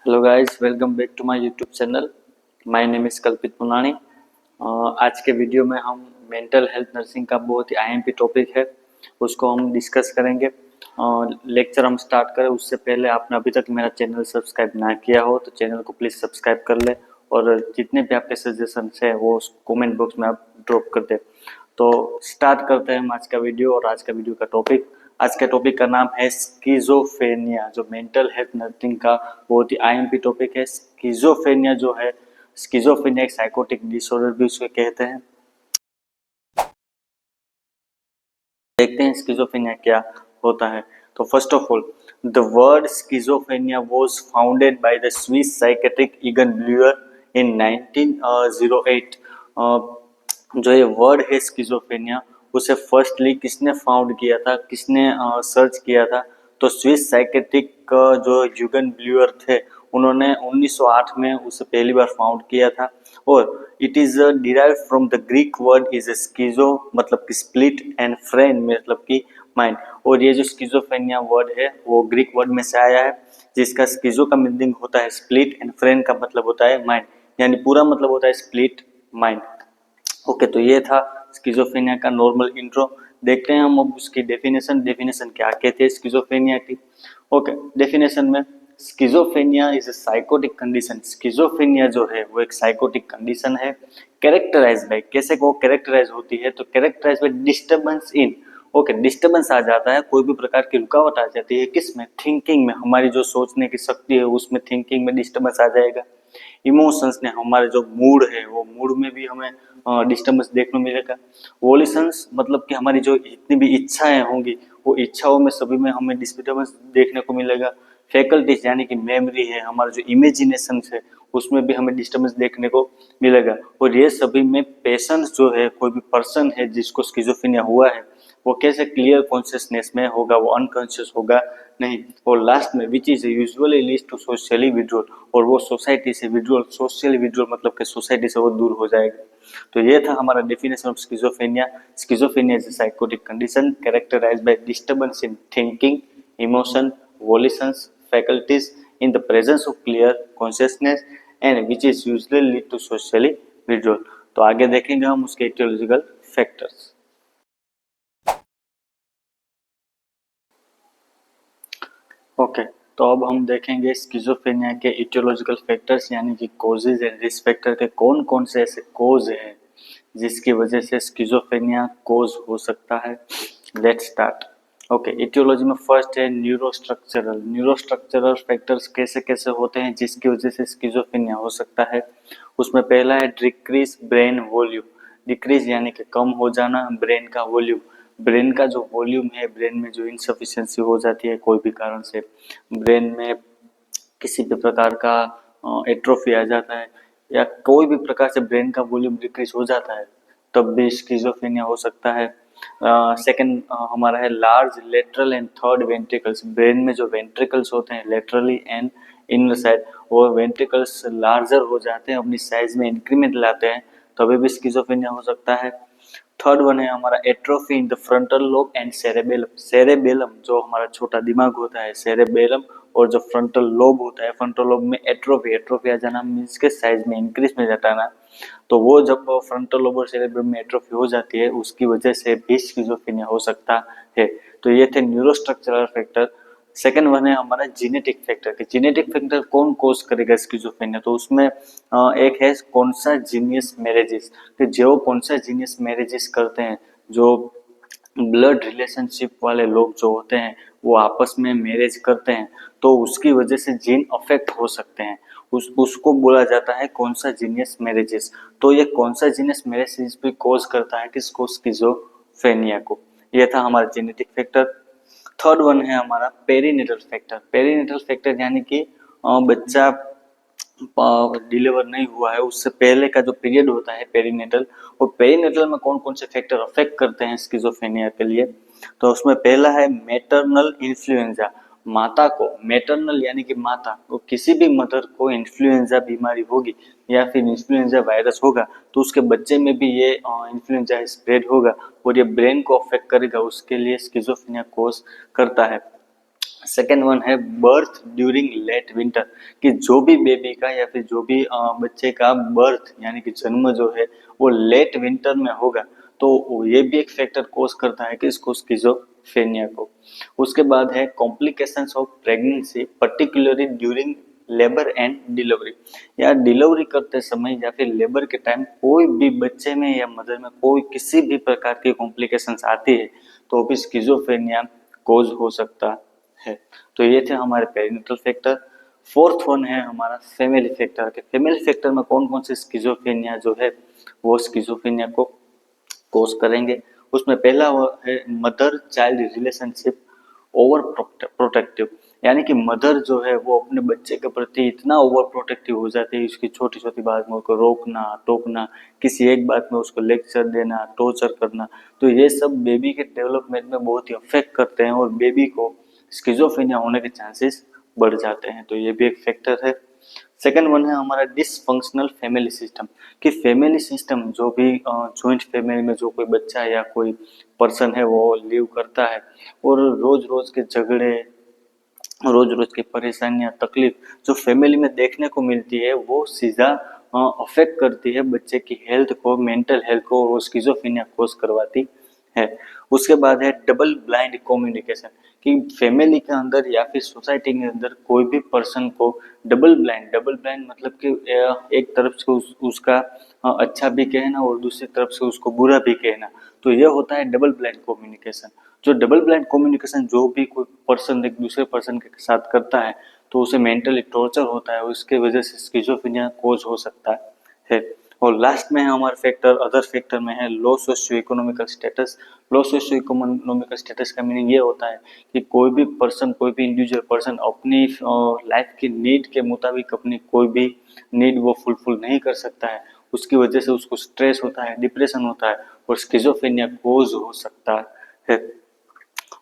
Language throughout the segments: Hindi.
Hello guys, welcome back to my YouTube channel. My name is Kalpit Punani. आज के वीडियो में हम मेंटल हेल्थ नर्सिंग का बहुत ही आईएमपी टॉपिक है, उसको हम डिस्कस करेंगे। लेक्चर हम स्टार्ट करें उससे पहले आपने अभी तक मेरा चैनल सब्सक्राइब ना किया हो तो चैनल को प्लीज़ सब्सक्राइब कर ले, और जितने भी आपके सजेशंस है वो कमेंट बॉक्स में आप ड्रॉप कर दे। तो स्टार्ट करते हैं हम आज का वीडियो। और आज का वीडियो का टॉपिक, आज के टॉपिक का नाम है स्किज़ोफ्रेनिया, जो मेंटल हेल्थ नर्सिंग का बहुत ही आईएमपी टॉपिक है। स्किज़ोफ्रेनिया जो है, स्किज़ोफ्रेनिया एक साइकोटिक डिसऑर्डर भी उसको कहते हैं। देखते हैं स्किज़ोफ्रेनिया क्या होता है। तो first of all, the word schizophrenia was founded by the Swiss psychiatric Eugen Bleuler in 1908। जो ये वर्ड है स्किज़ोफ्रेनिया, उसे फर्स्टली किसने फाउंड किया था, किसने सर्च किया था? तो स्विस साइकेट्रिक जो यूगन ब्लूअर थे, उन्होंने 1908 में उसे पहली बार फाउंड किया था। और it is derive from the Greek word is schizo, मतलब कि स्प्लिट, एंड फ्रेन मतलब कि माइंड। और ये जो स्किज़ोफ्रेनिया वर्ड है वो ग्रीक वर्ड में से आया है, जिसका स्किजो का मीनिंग होता है स्प्लिट एंड फ्रेन का मतलब होता है माइंड, यानी पूरा मतलब होता है स्प्लिट माइंड। ओके, तो ये था स्किज़ोफ्रेनिया का नॉर्मल इंट्रो। देखते हैं हम अब उसकी डेफिनेशन क्या कहते हैं स्किज़ोफ्रेनिया की। ओके, डेफिनेशन में schizophrenia is a psychotic condition. Schizophrenia जो है वो एक साइकोटिक कंडीशन है। कैरेक्टराइज बाय, कैसे वो कैरेक्टराइज होती है? तो characterise by disturbance in, okay, disturbance आ जाता है, कोई भी प्रकार की रुकावट आ जाती है, किसमें? थिंकिंग में, हमारी जो सोचने की शक्ति है उसमें थिंकिंग में डिस्टर्बेंस आ जाएगा। इमोशंस ने, हमारे जो मूड है वो मूड में भी हमें डिस्टर्बेंस देखने मिलेगा। वोलिशंस मतलब कि हमारी जो जितनी भी इच्छाएं होंगी वो इच्छाओं में सभी में हमें डिस्टर्बेंस देखने को मिलेगा। फैकल्टीज यानी कि मेमोरी है, हमारा जो इमेजिनेशन है उसमें भी हमें डिस्टर्बेंस देखने को मिलेगा। और ये सभी में पेशेंस जो है, कोई भी पर्सन है जिसको स्किज़ोफ्रेनिया हुआ है वो कैसे क्लियर कॉन्शियसनेस में होगा, वो अनकॉन्शियस होगा नहीं। और लास्ट में which is usually leads to socially withdrawal, और वो सोसाइटी से विड्रॉल, सोशली विड्रॉल मतलब कि सोसाइटी से वो दूर हो जाएगा। तो ये था हमारा definition of schizophrenia. Schizophrenia is a psychotic condition characterised by disturbance in thinking, emotion, volitions, faculties in the presence of clear consciousness and which is usually lead to socially withdrawal। तो आगे देखेंगे हम उसके etiological factors। ओके, तो अब हम देखेंगे स्किज़ोफ्रेनिया के इटियोलॉजिकल फैक्टर्स यानी कि कॉजेज एंड रिस्क फैक्टर के कौन कौन से ऐसे कॉज हैं जिसकी वजह से स्किज़ोफ्रेनिया कॉज हो सकता है। Let's start. ओके, इटियोलॉजी में फर्स्ट है न्यूरोस्ट्रक्चरल। न्यूरोस्ट्रक्चरल फैक्टर्स कैसे कैसे होते हैं जिसकी वजह से स्किज़ोफ्रेनिया हो सकता है। उसमें पहला है डिक्रीज ब्रेन वॉल्यूम। डिक्रीज यानी कि कम हो जाना ब्रेन का वॉल्यूम। ब्रेन का जो वॉल्यूम है, ब्रेन में जो इनसफिशिएंसी हो जाती है कोई भी कारण से, ब्रेन में किसी भी प्रकार का एट्रोफी आ जाता है या कोई भी प्रकार से ब्रेन का वॉल्यूम डिक्रीज हो जाता है, तब भी स्किज़ोफ्रेनिया हो सकता है। सेकंड हमारा है large lateral and third ventricles. Brain में जो वेंट्रिकल्स होते हैं लेटरली एंड इनर साइड, वो वेंट्रिकल्स लार्जर हो जाते हैं, अपनी साइज में इंक्रीमेंट लाते हैं, तभी भी स्किज़ोफ्रेनिया हो सकता है। थर्ड वन है हमारा atrophy in the frontal lobe and cerebellum. Cerebellum जो हमारा छोटा दिमाग होता है, सेरेबेलम, और जो फ्रंटल लोब होता है, फ्रंटल लोब में एट्रोफी, एट्रोफी आ जाना मीन्स के साइज में इंक्रीज में जाता है ना, तो वो जब फ्रंटल लोब और सेरेब्रम में एट्रोफी हो जाती है उसकी वजह से भी स्किज़ोफ्रेनिया हो सकता है। तो ये थे न्यूरोस्ट्रक्चरल फैक्टर। सेकंड वन है हमारा जेनेटिक फैक्टर। कि जेनेटिक फैक्टर कौन कोज करेगा स्किज़ोफ्रेनिया, तो उसमें एक है कॉन्संजीनियस मैरिजेस। कि जो कॉन्संजीनियस मैरिजेस करते हैं, जो ब्लड रिलेशनशिप वाले लोग जो होते हैं वो आपस में मैरिज करते हैं, तो उसकी वजह से जीन अफेक्ट हो सकते हैं। उसको बोला जाता है कॉन्संजीनियस मैरिजेस। तो ये कॉन्संजीनियस मैरिजेस भी कॉज करता है किसको? स्किज़ोफ्रेनिया को। ये था हमारा जेनेटिक फैक्टर। थर्ड वन है हमारा पेरीनेटल फैक्टर। पेरीनेटल फैक्टर यानी कि बच्चा डिलीवर नहीं हुआ है उससे पहले का जो पीरियड होता है पेरीनेटल, वो पेरीनेटल में कौन कौन से फैक्टर अफेक्ट करते हैं स्किज़ोफ्रेनिया के लिए। तो उसमें पहला है मैटरनल इन्फ्लुएंजा। माता को, मैटरनल यानी कि माता को, किसी भी मदर को इन्फ्लुएंजा बीमारी होगी या फिर इन्फ्लुएंजा वायरस होगा तो उसके बच्चे में भी ये इन्फ्लुएंजा स्प्रेड होगा और ये ब्रेन को अफेक्ट करेगा, उसके लिए स्किज़ोफ्रेनिया कोज करता है। सेकेंड वन है बर्थ ड्यूरिंग लेट विंटर, कि जो भी बेबी का या फिर जो भी बच्चे का बर्थ यानी कि जन्म जो है वो लेट विंटर में होगा, तो ये भी एक फैक्टर कोज करता है कि इसको स्किज़ोफ्रेनिया को। उसके बाद है complications of pregnancy particularly during labour and delivery, या डिलीवरी करते समय या फिर लेबर के टाइम कोई भी बच्चे में या मदर में कोई किसी भी प्रकार की कॉम्प्लिकेशंस आती है तो भी स्किज़ोफ्रेनिया कोज हो सकता है। तो ये थे हमारे पेरिनेटल फैक्टर। फोर्थ वन है हमारा फैमिली फैक्टर के। फैमिली फैक्टर में कौन कौन से स्किज़ोफ्रेनिया जो है वो स्किज़ोफ्रेनिया को कोज करेंगे। उसमें पहला वो है mother child relationship over protective, यानी कि मदर जो है वो अपने बच्चे के प्रति इतना ओवर प्रोटेक्टिव हो जाती है, उसकी छोटी छोटी बात में उसको रोकना टोकना, किसी एक बात में उसको लेक्चर देना, टॉर्चर करना, तो ये सब बेबी के डेवलपमेंट में बहुत ही अफेक्ट करते हैं और बेबी को स्किज़ोफ्रेनिया होने के चांसेस बढ़ जाते हैं। तो ये भी एक फैक्टर है। सेकेंड वन है हमारा डिसफंक्शनल फैमिली सिस्टम, कि फैमिली सिस्टम जो भी जॉइंट फैमिली में जो कोई बच्चा या कोई पर्सन है वो लिव करता है और रोज रोज के झगड़े, रोज रोज की परेशानियां तकलीफ जो फैमिली में देखने को मिलती है वो सीधा अफेक्ट करती है बच्चे की हेल्थ को, मेंटल हेल्थ को, और स्किज़ोफ्रेनिया कोज करवाती है। उसके बाद है डबल ब्लाइंड कम्युनिकेशन, कि फैमिली के अंदर या फिर सोसाइटी के अंदर कोई भी पर्सन को डबल ब्लाइंड मतलब कि एक तरफ से उसका अच्छा भी कहना और दूसरी तरफ से उसको बुरा भी कहना, तो ये होता है डबल ब्लाइंड कम्युनिकेशन। जो डबल ब्लाइंड कम्युनिकेशन जो भी कोई पर्सन एक दूसरे पर्सन के साथ करता है तो उसे मेंटली टॉर्चर होता है, उसके वजह से स्किज़ोफ्रेनिया कोज हो सकता है। और लास्ट में है हमारा फैक्टर, अदर फैक्टर में है लो सोशियो इकोनॉमिकल स्टेटस। लो सोशियो इकोनॉमिकल स्टेटस का मीनिंग ये होता है कि कोई भी पर्सन, कोई भी इंडिविजुअल पर्सन अपनी लाइफ की नीड के मुताबिक अपनी कोई भी नीड वो फुलफिल नहीं कर सकता है, उसकी वजह से उसको स्ट्रेस होता है, डिप्रेशन होता है और स्किज़ोफ्रेनिया कोज हो सकता है।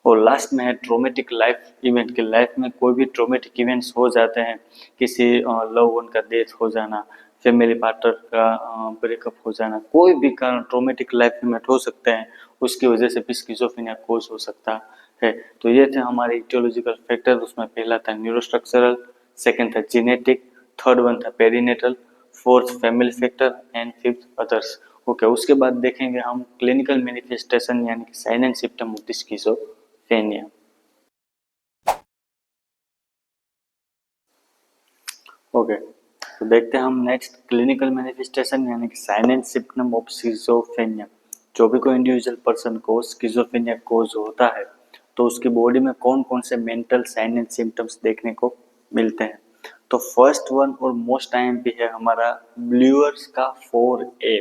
और लास्ट में है ट्रोमेटिक लाइफ इवेंट, की लाइफ में कोई भी ट्रोमेटिक इवेंट्स हो जाते हैं, किसी लव वन का डेथ हो जाना, फैमिली पार्टनर का ब्रेकअप हो जाना, कोई भी कारण ट्रोमेटिक लाइफ इवेंट हो सकते हैं, उसकी वजह से भी स्किज़ोफ्रेनिया कोज हो सकता है। तो ये थे हमारे इटियोलॉजिकल फैक्टर। उसमें पहला था न्यूरोस्ट्रक्चरल, सेकंड था जेनेटिक, थर्ड वन था perinatal, fourth family factor and fifth others. Okay, उसके बाद देखेंगे हम क्लिनिकल मैनिफेस्टेशन यानी कि sign and symptom of the schizophrenia. Okay, तो देखते हैं हम नेक्स्ट क्लिनिकल मैनिफेस्टेशन यानी कि sign and symptom of schizophrenia. जो भी कोई इंडिविजुअल पर्सन को स्किज़ोफ्रेनिया कोज होता है तो उसकी बॉडी में कौन कौन से मेंटल साइन एंड सिम्टम्स देखने को मिलते हैं। तो फर्स्ट वन और मोस्ट टाइम भी है हमारा ब्ल्यूअर्स का 4A।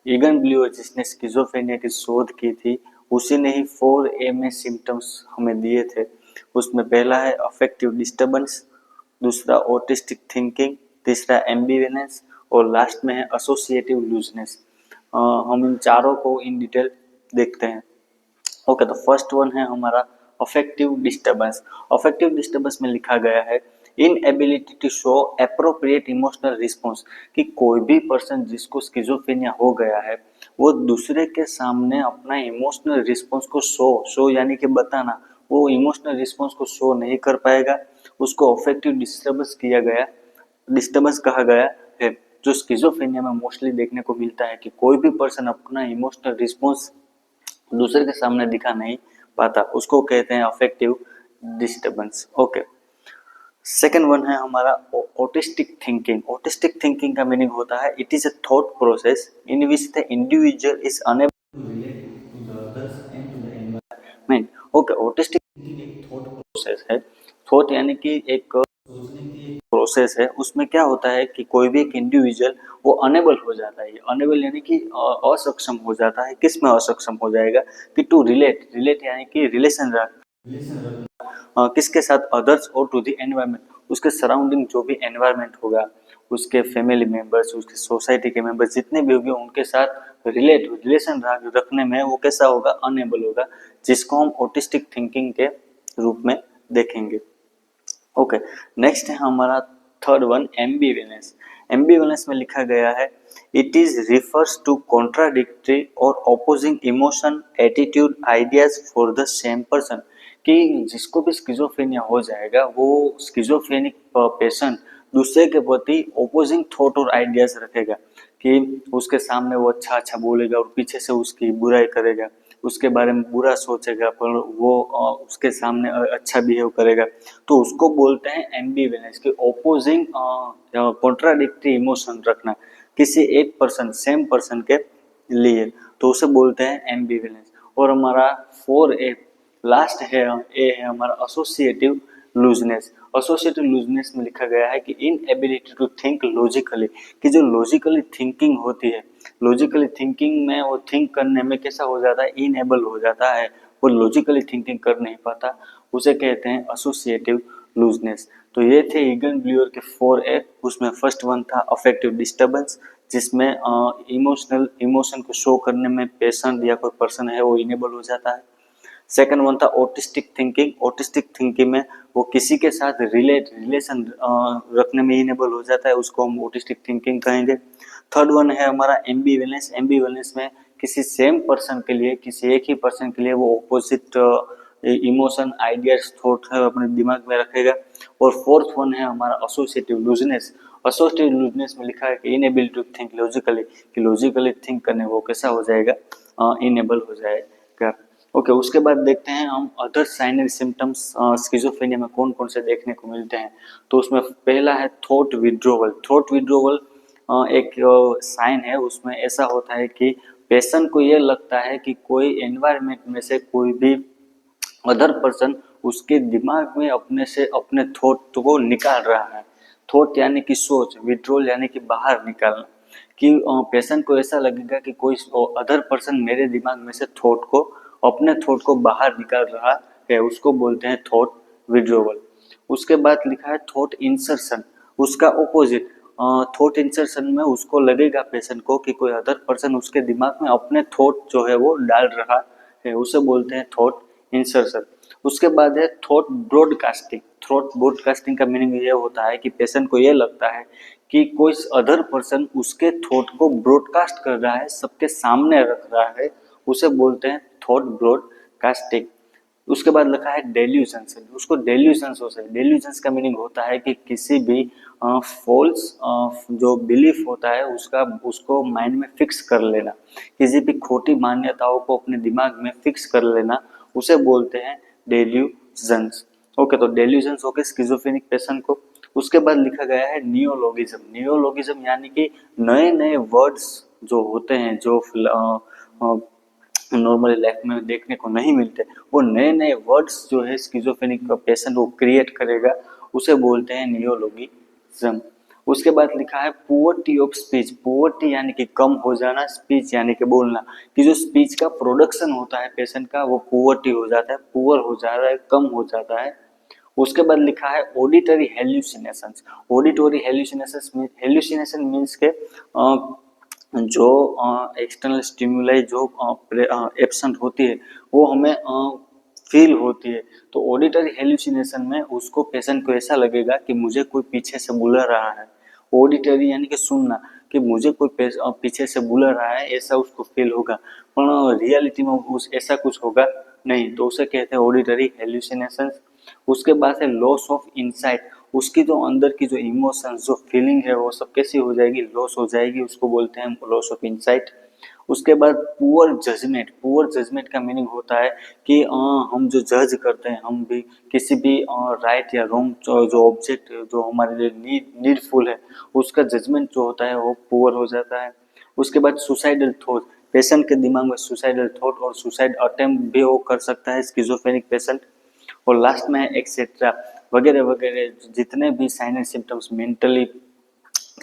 ईगन ब्ल्यूअर जिसने स्किज़ोफ्रेनिया की शोध की थी उसी ने ही 4A में सिम्टम्स हमें दिए थे। उसमें पहला है अफेक्टिव डिस्टर्बेंस, दूसरा ऑटिस्टिक थिंकिंग, तीसरा एम्बिवेलेंस और लास्ट में है एसोसिएटिव लूजनेस। हम इन चारों को इन डिटेल देखते हैं। ओके, तो फर्स्ट वन है हमारा अफेक्टिव डिस्टर्बेंस। अफेक्टिव डिस्टर्बेंस में लिखा गया है inability to show appropriate emotional response, कि कोई भी पर्सन जिसको स्किज़ोफ्रेनिया हो गया है वो दूसरे के सामने अपना इमोशनल रिस्पॉन्स को शो यानी कि बताना, वो इमोशनल रिस्पॉन्स को शो नहीं कर पाएगा, उसको अफेक्टिव डिस्टर्बेंस कहा गया है। जो स्किज़ोफ्रेनिया में मोस्टली देखने को मिलता है कि कोई भी पर्सन अपना इमोशनल रिस्पॉन्स दूसरे के सामने दिखा नहीं पाता, उसको कहते हैं affective disturbance. Okay, second one है हमारा ऑटिस्टिक थिंकिंग। ऑटिस्टिक थिंकिंग का मीनिंग होता है it is a thought process in which the individual is unable to relate to the others and to the environment. Okay, autistic thinking एक थॉट प्रोसेस है। थॉट यानी कि एक सोचने की एक प्रोसेस है। उसमें क्या होता है कि कोई भी एक इंडिविजुअल वो अनेबल हो जाता है। अनेबल यानी कि असक्षम हो जाता है। किस में असक्षम हो जाएगा कि टू रिलेट यानी कि रिलेशन रखना किसके साथ, अदर्स और टू द एनवायरनमेंट, उसके सराउंडिंग जो भी एनवायरनमेंट होगा, उसके फैमिली मेंबर्स, उसके सोसाइटी के मेंबर्स जितने भी होंगे उनके साथ रिलेशन रखने में वो कैसा होगा, अनेबल होगा, जिसको हम ऑटिस्टिक थिंकिंग के रूप में देखेंगे। ओके, नेक्स्ट है हमारा थर्ड वन एम्बिवेलेंस। एम्बिवेलेंस में लिखा गया है it is refers to contradictory और opposing emotion, attitude, ideas for the same person, कि जिसको भी स्किज़ोफ्रेनिया हो जाएगा वो स्किज़ोफ्रेनिक पेशेंट दूसरे के प्रति ओपोजिंग थॉट और आइडियाज रखेगा कि उसके सामने वो अच्छा अच्छा बोलेगा और पीछे से उसकी बुराई करेगा, उसके बारे में बुरा सोचेगा पर वो उसके सामने अच्छा बिहेव करेगा। तो उसको बोलते हैं एम्बिवेलेंस कि ओपोजिंग कॉन्ट्राडिक्टरी इमोशन रखना किसी एक पर्सन सेम पर्सन के लिए, तो उसे बोलते हैं एम्बिवेलेंस। और हमारा 4A लास्ट है, ए है हमारा एसोसिएटिव लूजनेस। एसोसिएटिव लूजनेस में लिखा गया है कि इनएबिलिटी टू थिंक लॉजिकली, कि जो लॉजिकली थिंकिंग होती है, लॉजिकली थिंकिंग में वो थिंक करने में कैसा हो जाता है, इनएबल हो जाता है, वो लॉजिकली थिंकिंग कर नहीं पाता, उसे कहते हैं एसोसिएटिव लूजनेस। तो ये थे ईगन ब्लियर के 4A। उसमें फर्स्ट वन था अफेक्टिव डिस्टर्बेंस, जिसमें इमोशन को शो करने में पेशेंट या कोई पर्सन है वो इनेबल हो जाता है। सेकंड वन था ऑटिस्टिक थिंकिंग। ऑटिस्टिक थिंकिंग में वो किसी के साथ रिलेशन रखने में इनेबल हो जाता है, उसको हम ऑटिस्टिक थिंकिंग कहेंगे। थर्ड वन है हमारा एम्बिवेलेंस। एम्बिवेलेंस में किसी सेम पर्सन के लिए, किसी एक ही पर्सन के लिए वो ऑपोजिट इमोशन आइडियाज थॉट है अपने दिमाग में रखेगा। और फोर्थ वन है हमारा एसोसिएटिव लूजनेस। एसोसिएटिव लूजनेस में लिखा है कि इनेबिलिटी टू थिंक लॉजिकली, कि लॉजिकली थिंक करने वो कैसा हो जाएगा, इनेबल हो जाएगा। ओके, उसके बाद देखते हैं हम other sign and symptoms schizophrenia में कौन कौन से देखने को मिलते हैं। तो उसमें पहला है थॉट विड्रोवल। थॉट विड्रोवल एक साइन है, उसमें ऐसा होता है कि पेशेंट को ये लगता है कि कोई एनवायरनमेंट में से कोई भी अदर पर्सन उसके दिमाग में अपने से अपने थॉट को निकाल रहा है। थॉट यानी कि सोच, विड्रोल यानी कि बाहर निकालना, कि पेशेंट को ऐसा लगेगा कि कोई अदर पर्सन मेरे दिमाग में से थॉट को, अपने थॉट को बाहर निकाल रहा है, उसको बोलते हैं थॉट विड्रोवल। उसके बाद लिखा है थॉट इंसर्शन। उसका ऑपोजिट, थॉट इंसर्शन में उसको लगेगा पेशेंट को कि कोई अदर पर्सन उसके दिमाग में अपने थॉट जो है वो डाल रहा है, उसे बोलते हैं थॉट इंसर्शन। उसके बाद है थॉट ब्रॉडकास्टिंग। थॉट ब्रॉडकास्टिंग का मीनिंग ये होता है कि पेशेंट को ये लगता है कि कोई अदर पर्सन उसके थॉट को ब्रॉडकास्ट कर रहा है, सबके सामने रख रहा है, उसे बोलते हैं थॉट ब्रॉडकास्टिंग। उसके बाद लिखा है डेल्यूजन्स। उसको डेल्यूजन्स होता है। डेल्यूजन्स का मीनिंग होता है कि किसी भी फॉल्स जो बिलीफ होता है उसका, उसको माइंड में फिक्स कर लेना, किसी भी खोटी मान्यताओं को अपने दिमाग में फिक्स कर लेना, उसे बोलते हैं डेल्यूजन्स। ओके, तो डेल्यूजन्स हो गए स्किज़ोफ्रेनिक पेशेंट को। उसके बाद लिखा गया है नियोलॉगिज्म। नियोलॉगिज्म यानी कि नए नए वर्ड्स जो होते हैं, जो नॉर्मली लाइफ में देखने को नहीं मिलते, वो नए नए वर्ड्स जो है स्किज़ोफ्रेनिक पेशेंट वो क्रिएट करेगा, उसे बोलते हैं नियोलॉगिज्म। उसके बाद लिखा है पुअर्टी ऑफ स्पीच। पुअर्टी यानी कि कम हो जाना, स्पीच यानी कि बोलना, कि जो स्पीच का प्रोडक्शन होता है पेशेंट का वो पुअर्टी हो जाता है, पुअर हो जाता है, कम हो जाता है। उसके बाद लिखा है auditory hallucinations. Auditory hallucination means के जो एक्सटर्नल स्टिमुलाई जो एब्सेंट होती है वो हमें फील होती है। तो ऑडिटरी हेल्यूसिनेशन में उसको, पेशेंट को ऐसा लगेगा कि मुझे कोई पीछे से बुला रहा है। ऑडिटरी यानी कि सुनना, कि मुझे कोई पीछे से बुला रहा है, ऐसा उसको फील होगा, पर रियलिटी में उस ऐसा कुछ होगा नहीं, तो उसे कहते हैं ऑडिटरी हेल्यूसिनेशन। उसके बाद है लॉस ऑफ इंसाइट। उसकी जो अंदर की जो इमोशंस, जो फीलिंग है वो सब कैसी हो जाएगी, लॉस हो जाएगी, उसको बोलते हैं लॉस ऑफ इंसाइट। उसके बाद पुअर जजमेंट। पुअर जजमेंट का मीनिंग होता है कि हम जो जज करते हैं, हम भी किसी भी राइट या रॉन्ग जो ऑब्जेक्ट जो हमारे लिए नीडफुल है, उसका जजमेंट जो होता है वो पुअर हो जाता है। उसके बाद सुसाइडल थॉट। पेशेंट के दिमाग में सुसाइडल थॉट और सुसाइड अटेम्प्ट भी वो कर सकता है स्किज़ोफ्रेनिक पेशेंट। और लास्ट में है एक्सेट्रा, वगैरह वगैरह जितने भी sign and symptoms mentally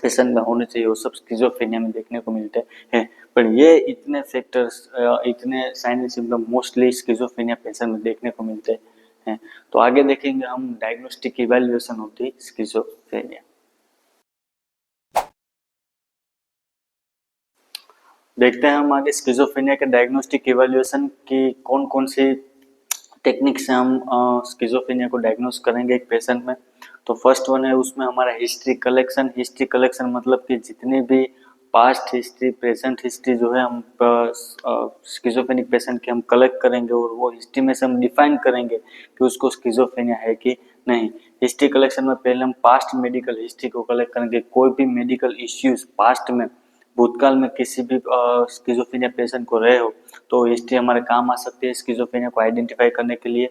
patient में होने चाहिए वो सब स्किज़ोफ्रेनिया में देखने को मिलते हैं। पर ये इतने फैक्टर्स, इतने sign and symptom mostly schizophrenia patient में देखने को मिलते हैं। तो आगे देखेंगे हम diagnostic evaluation of the schizophrenia. देखते हैं हम आगे स्किज़ोफ्रेनिया के डायग्नोस्टिक इवैल्यूएशन की कौन कौन सी टेक्निक से हम स्किज़ोफ्रेनिया को डायग्नोस करेंगे एक पेशेंट में। तो फर्स्ट वन है उसमें हमारा हिस्ट्री कलेक्शन। हिस्ट्री कलेक्शन मतलब कि जितने भी पास्ट हिस्ट्री, प्रेजेंट हिस्ट्री जो है हम स्किज़ोफ्रेनिक पेशेंट की हम कलेक्ट करेंगे और वो हिस्ट्री में से हम डिफाइन करेंगे कि उसको स्किज़ोफ्रेनिया है कि नहीं। हिस्ट्री कलेक्शन में पहले हम पास्ट मेडिकल हिस्ट्री को कलेक्ट करेंगे। कोई भी मेडिकल इश्यूज पास्ट में, भूतकाल में किसी भी स्किज़ोफ्रेनिया पेशेंट को रहे हो तो हिस्ट्री हमारे काम आ सकती है स्किज़ोफ्रेनिया को आइडेंटिफाई करने के लिए।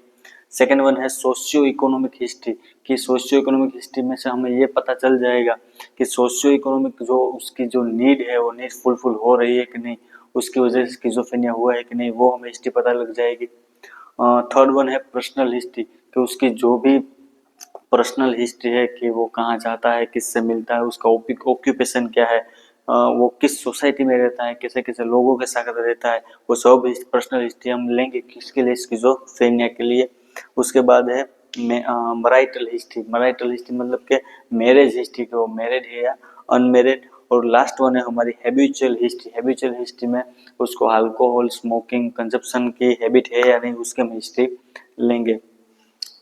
सेकेंड वन है सोशियो इकोनॉमिक हिस्ट्री, कि सोशियो इकोनॉमिक हिस्ट्री में से हमें ये पता चल जाएगा कि सोशियो इकोनॉमिक जो उसकी जो नीड है वो नीड फुलफिल हो रही है कि नहीं, उसकी वजह से स्किज़ोफ्रेनिया हुआ है कि नहीं, वो हमें हिस्ट्री पता लग जाएगी। थर्ड वन है पर्सनल हिस्ट्री, कि उसकी जो भी पर्सनल हिस्ट्री है कि वो कहाँ जाता है, किससे मिलता है, उसका ऑक्यूपेशन क्या है, वो किस सोसाइटी में रहता है, कैसे कैसे लोगों के साथ रहता है, वो सब पर्सनल हिस्ट्री हम लेंगे किसके लिए, स्किज़ोफ्रेनिया के लिए। उसके बाद है मराइटल हिस्ट्री। मराइटल हिस्ट्री मतलब के मैरिज हिस्ट्री, कि वो मैरिड है या अनमेरिड। और लास्ट वन है हमारी हैबिचुअल हिस्ट्री। हैबिचुअल हिस्ट्री में उसको अल्कोहल, स्मोकिंग, कंजप्शन की हैबिट है या नहीं, उसके हम हिस्ट्री लेंगे।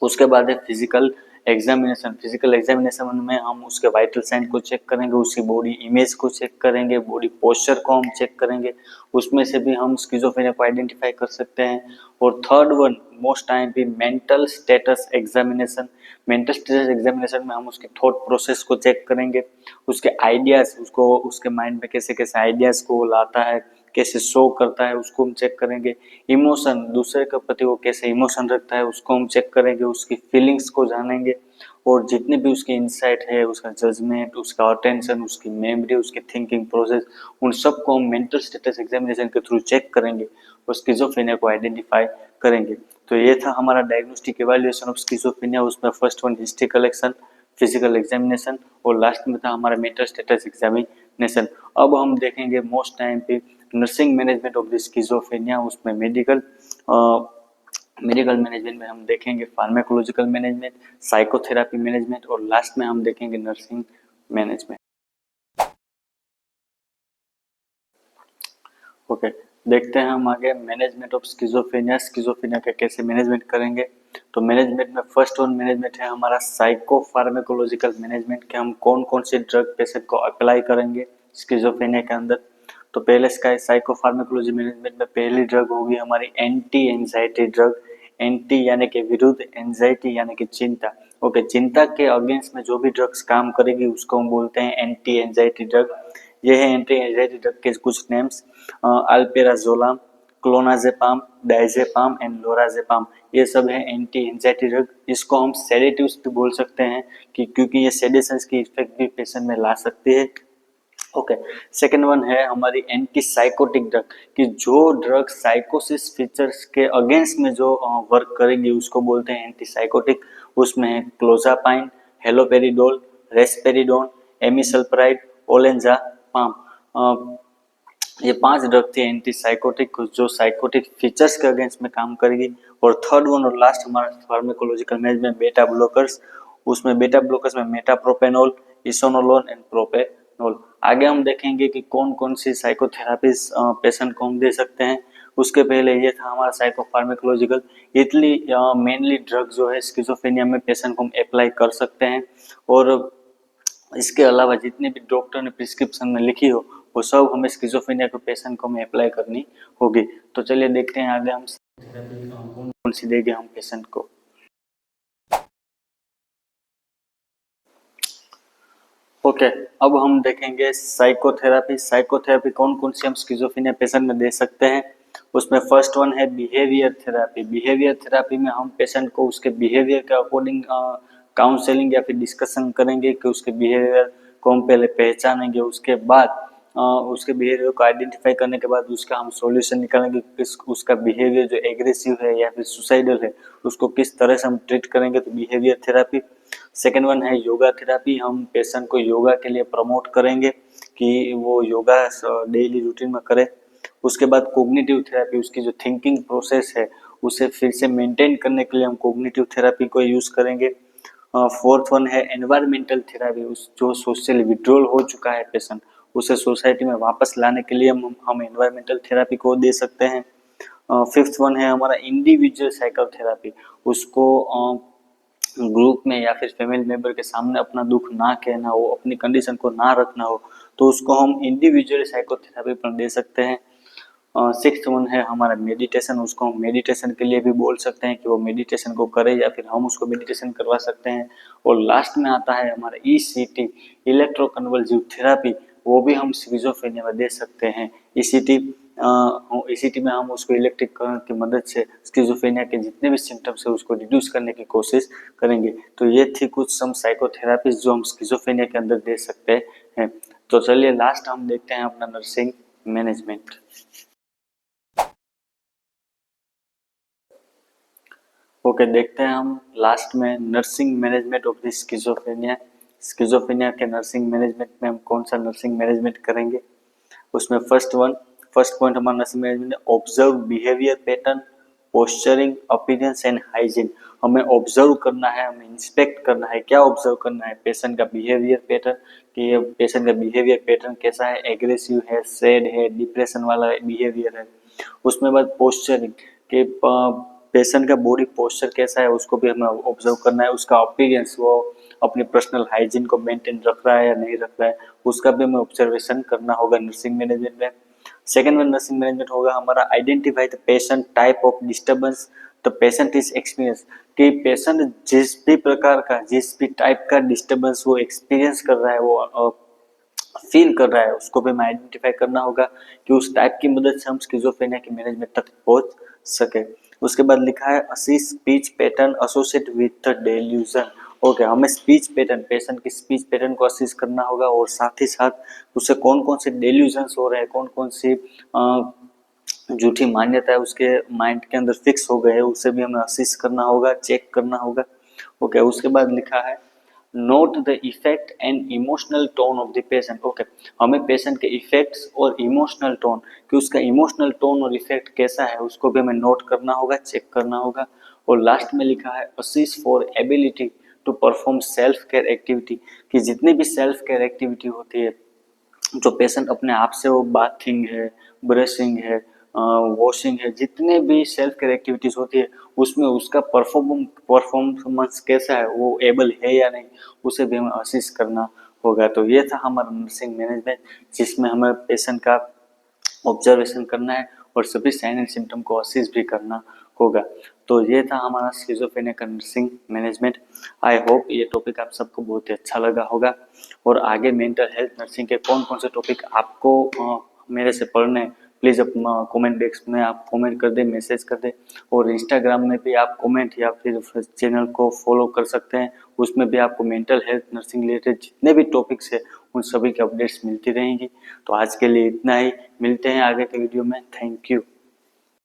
उसके बाद है फिजिकल एग्जामिनेशन। फिजिकल एग्जामिनेशन में हम उसके वाइटल साइन को चेक करेंगे, उसकी बॉडी इमेज को चेक करेंगे, बॉडी पोस्चर को हम चेक करेंगे, उसमें से भी हम स्किज़ोफ्रेनिया को आइडेंटिफाई कर सकते हैं। और थर्ड वन मोस्ट टाइम भी mental status examination. Mental status examination में हम उसके थॉट प्रोसेस को चेक करेंगे, उसके आइडियाज, उसको उसके माइंड में कैसे कैसे आइडियाज को लाता है, कैसे शो करता है, उसको हम चेक करेंगे। इमोशन, दूसरे के प्रति वो कैसे इमोशन रखता है उसको हम चेक करेंगे, उसकी फीलिंग्स को जानेंगे। और जितने भी उसकी इंसाइट है, उसका जजमेंट, उसका अटेंशन, उसकी मेमोरी, उसकी थिंकिंग प्रोसेस, उन सबको हम मेंटल स्टेटस एग्जामिनेशन के थ्रू चेक करेंगे और स्किज़ोफ्रेनिया को आइडेंटिफाई करेंगे। तो ये था हमारा डायग्नोस्टिक इवैल्यूएशन ऑफ स्किज़ोफ्रेनिया। उसमें first one history collection, physical examination और लास्ट में था हमारा मेंटल स्टेटस एग्जामिनेशन। अब हम देखेंगे मोस्ट टाइम पे nursing management of the schizophrenia. उसमें मेडिकल मैनेजमेंट में हम देखेंगे फार्माकोलॉजिकल मैनेजमेंट, साइकोथेरापी मैनेजमेंट और लास्ट में हम देखेंगे नर्सिंग मैनेजमेंट। ओके, देखते हैं हम आगे मैनेजमेंट ऑफ स्किज़ोफ्रेनिया। स्किज़ोफ्रेनिया का कैसे मैनेजमेंट करेंगे। तो मैनेजमेंट में फर्स्ट वन मैनेजमेंट है हमारा साइको फार्माकोलॉजिकल मैनेजमेंट, कि हम कौन कौन से ड्रग पेशेंट को अप्लाई करेंगे स्किज़ोफ्रेनिया के अंदर। तो पहले इसका साइको फार्माकोलॉजी मैनेजमेंट में पहली ड्रग होगी हमारी एंटी एंजाइटी ड्रग। एंटी यानी कि विरुद्ध, एंजाइटी यानी कि चिंता। ओके, चिंता के अगेंस्ट में जो भी ड्रग्स काम करेगी उसको हम बोलते हैं एंटी एंजाइटी ड्रग। ये है एंटी एंजाइटी ड्रग के कुछ names, alprazolam, clonazepam, diazepam and lorazepam. ये सब है एंटी एंजाइटी ड्रग। इसको हम सेडेटिव्स भी बोल सकते हैं कि क्योंकि ये सेडेशंस की इफेक्ट भी पेशेंट में ला सकती है। ओके, सेकेंड वन है हमारी एंटी साइकोटिक ड्रग, कि जो ड्रग साइकोसिस फीचर्स के अगेंस्ट में जो वर्क करेगी उसको बोलते हैं एंटी साइकोटिक। उसमें है क्लोजापाइन, हेलोपेरिडोल, रेस्पेरिडोन, एमिसल्प्राइड, ओलेंजापाम। ये 5 ड्रग थी एंटी साइकोटिक जो साइकोटिक फीचर्स के अगेंस्ट में काम करेगी। और थर्ड वन और लास्ट हमारा फार्माकोलॉजिकल मैनेजमेंट बेटा ब्लॉकर्स। उसमें बेटा ब्लॉकर्स में मेटाप्रोपेनोल, इसोनोलोन एंड प्रोपेनोल। आगे हम देखेंगे कि कौन कौन सी साइकोथेरापीज पेशेंट को हम दे सकते हैं। उसके पहले ये था हमारा साइको फार्माकोलॉजिकल। इतनी मेनली ड्रग जो है स्किज़ोफ्रेनिया में पेशेंट को हम अप्लाई कर सकते हैं। और इसके अलावा जितनी भी डॉक्टर ने प्रिस्क्रिप्शन में लिखी हो वो सब हमें स्किज़ोफ्रेनिया के पेशेंट को हमें अप्लाई करनी होगी। तो चलिए देखते हैं आगे हम थेरेपी कौन कौन सी देंगे हम पेशेंट को। ओके, अब हम देखेंगे साइकोथेरापी। साइकोथेरापी कौन कौन सी हम स्किज़ोफ्रेनिया पेशेंट में दे सकते हैं। उसमें फर्स्ट वन है बिहेवियर थेरापी। बिहेवियर थेरापी में हम पेशेंट को उसके बिहेवियर के अकॉर्डिंग काउंसलिंग या फिर डिस्कशन करेंगे कि उसके बिहेवियर को हम पहले पहचानेंगे। उसके बाद उसके बिहेवियर को आइडेंटिफाई करने के बाद उसका हम सॉल्यूशन निकालेंगे कि उसका बिहेवियर जो एग्रेसिव है या फिर सुसाइडल है उसको किस तरह से हम ट्रीट करेंगे। तो बिहेवियर थेरापी। सेकेंड वन है योगा थेरापी। हम पेशेंट को योगा के लिए प्रमोट करेंगे कि वो योगा डेली रूटीन में करे। उसके बाद कोग्निटिव थेरापी, उसकी जो थिंकिंग प्रोसेस है उसे फिर से मेंटेन करने के लिए हम कोग्निटिव थेरापी को यूज़ करेंगे। फोर्थ वन है एनवायरमेंटल थेरापी। उस जो सोशल विड्रॉल हो चुका है पेशेंट उसे सोसाइटी में वापस लाने के लिए हम एनवायरमेंटल थेरापी को दे सकते हैं। फिफ्थ वन है हमारा इंडिविजुअल साइकिल थेरापी। उसको ग्रुप में या फिर फैमिली मेंबर के सामने अपना दुख ना कहना हो, अपनी कंडीशन को ना रखना हो, तो उसको हम इंडिविजुअल साइकोथेरेपी पर दे सकते हैं। 6th वन है हमारा मेडिटेशन, उसको हम मेडिटेशन के लिए भी बोल सकते हैं कि वो मेडिटेशन को करे या फिर हम उसको मेडिटेशन करवा सकते हैं। और लास्ट में आता है हमारा ECT, इलेक्ट्रोकन्वल्सिव थेरेपी, वो भी हम स्किज़ोफ्रेनिया में दे सकते हैं। ECT में हम उसको इलेक्ट्रिक करंट की मदद से स्किज़ोफ्रेनिया के जितने भी सिम्टम्स है उसको रिड्यूस करने की कोशिश करेंगे। तो ये थी कुछ सम साइकोथेरापीज जो हम स्किज़ोफ्रेनिया के अंदर दे सकते हैं। तो चलिए लास्ट हम देखते हैं अपना नर्सिंग मैनेजमेंट। ओके, देखते हैं हम लास्ट में nursing management of the schizophrenia. Schizophrenia के नर्सिंग मैनेजमेंट में हम कौन सा नर्सिंग मैनेजमेंट करेंगे। उसमें फर्स्ट पॉइंट हमारा nursing management, observe behaviour pattern, posturing, appearance and hygiene. हमें ऑब्जर्व करना है, हमें इंस्पेक्ट करना है। क्या ऑब्जर्व करना है? पेशेंट का बिहेवियर पैटर्न, कि ये पेशेंट का बिहेवियर पैटर्न कैसा है, एग्रेसिव है, सैड है, डिप्रेशन वाला बिहेवियर है। उसमें बाद पोस्चरिंग, कि पेशेंट का बॉडी पोस्चर कैसा है उसको भी हमें ऑब्जर्व करना है। उसका अपीयरेंस, वो अपनी पर्सनल हाइजीन को मेंटेन रख रहा है या नहीं रख रहा है, उसका भी हमें ऑब्जर्वेशन करना होगा नर्सिंग मैनेजमेंट में। सेकेंड वन नर्सिंग मैनेजमेंट होगा हमारा, identify the patient type of disturbance the patient is experience, कि पेशेंट जिस भी प्रकार का, जिस भी टाइप का डिस्टर्बेंस वो एक्सपीरियंस कर रहा है, वो फील कर रहा है, उसको भी हमें आइडेंटिफाई करना होगा कि उस टाइप की मदद से हम स्किज़ोफ्रेनिया के मैनेजमेंट तक पहुंच सके। उसके बाद लिखा है assist speech pattern associate with the delusion. Okay, हमें स्पीच पैटर्न, पेशेंट की स्पीच पैटर्न को असिस्ट करना होगा और साथ ही साथ उससे कौन कौन से डेल्यूजन्स हो रहे हैं, कौन कौन सी झूठी मान्यता है उसके माइंड के अंदर फिक्स हो गए, उसे भी हमें असिस्ट करना होगा, चेक करना होगा। ओके, उसके बाद लिखा है note the effect and emotional tone of the patient. Okay, हमें पेशेंट के इफेक्ट्स और इमोशनल टोन, कि उसका इमोशनल टोन और इफेक्ट कैसा है उसको भी हमें नोट करना होगा, चेक करना होगा। और लास्ट में लिखा है assist for ability to perform self care activity, कि जितनी भी सेल्फ केयर एक्टिविटी होती है जो पेशेंट अपने आप से, वो बाथिंग है, ब्रशिंग है, वॉशिंग है, जितने भी सेल्फ केयर एक्टिविटीज होती है उसमें उसका परफॉर्मेंस कैसा है, वो एबल है या नहीं, उसे भी हमें असिस्ट करना होगा। तो ये था हमारा नर्सिंग मैनेजमेंट, जिसमें हमें पेशेंट का ऑब्जर्वेशन करना है और सभी साइन एंड सिम्टम को असिस्ट भी करना होगा। तो ये था हमारा स्किज़ोफ्रेनिया का नर्सिंग मैनेजमेंट। आई होप ये टॉपिक आप सबको बहुत ही अच्छा लगा होगा। और आगे मेंटल हेल्थ नर्सिंग के कौन कौन से टॉपिक आपको मेरे से पढ़ने हैं, प्लीज़ अपना कमेंट बॉक्स में आप कमेंट कर दें, मैसेज कर दें। और इंस्टाग्राम में भी आप कमेंट या फिर चैनल को फॉलो कर सकते हैं, उसमें भी आपको मेंटल हेल्थ नर्सिंग रिलेटेड जितने भी टॉपिक्स है उन सभी की अपडेट्स मिलती रहेंगी। तो आज के लिए इतना ही, मिलते हैं आगे के वीडियो में। Thank you.